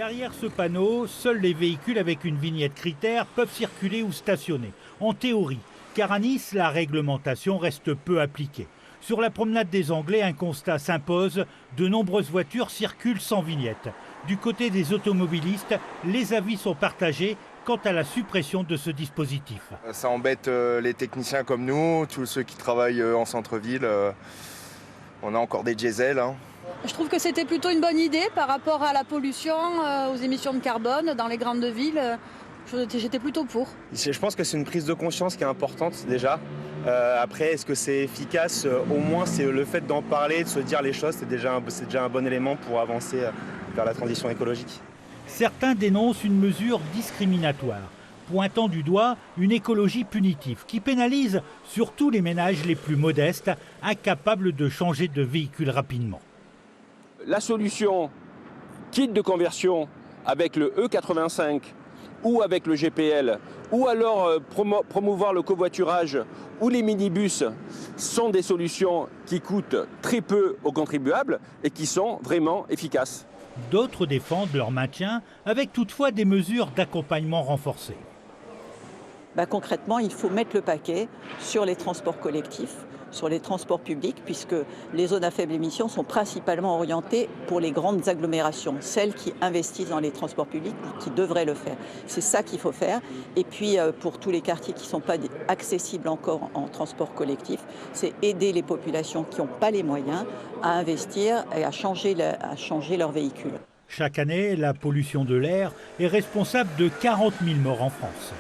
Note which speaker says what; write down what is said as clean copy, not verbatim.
Speaker 1: Derrière ce panneau, seuls les véhicules avec une vignette critère peuvent circuler ou stationner. En théorie, car à Nice, la réglementation reste peu appliquée. Sur la promenade des Anglais, un constat s'impose, de nombreuses voitures circulent sans vignette. Du côté des automobilistes, les avis sont partagés quant à la suppression de ce dispositif.
Speaker 2: Ça embête les techniciens comme nous, tous ceux qui travaillent en centre-ville. On a encore des diesels.
Speaker 3: Je trouve que c'était plutôt une bonne idée par rapport à la pollution, aux émissions de carbone dans les grandes villes. J'étais plutôt pour.
Speaker 4: Je pense que c'est une prise de conscience qui est importante déjà. Après, est-ce que c'est efficace? Au moins, c'est le fait d'en parler, de se dire les choses, c'est déjà un bon élément pour avancer vers la transition écologique.
Speaker 1: Certains dénoncent une mesure discriminatoire, pointant du doigt une écologie punitive qui pénalise surtout les ménages les plus modestes, incapables de changer de véhicule rapidement.
Speaker 5: La solution kit de conversion avec le E85 ou avec le GPL, ou alors promouvoir le covoiturage ou les minibus sont des solutions qui coûtent très peu aux contribuables et qui sont vraiment efficaces.
Speaker 1: D'autres défendent leur maintien avec toutefois des mesures d'accompagnement renforcées.
Speaker 6: Concrètement, il faut mettre le paquet sur les transports collectifs, sur les transports publics, puisque les zones à faible émission sont principalement orientées pour les grandes agglomérations, celles qui investissent dans les transports publics, qui devraient le faire. C'est ça qu'il faut faire. Et puis, pour tous les quartiers qui ne sont pas accessibles encore en transport collectif, c'est aider les populations qui n'ont pas les moyens à investir et à changer leur véhicule.
Speaker 1: Chaque année, la pollution de l'air est responsable de 40 000 morts en France.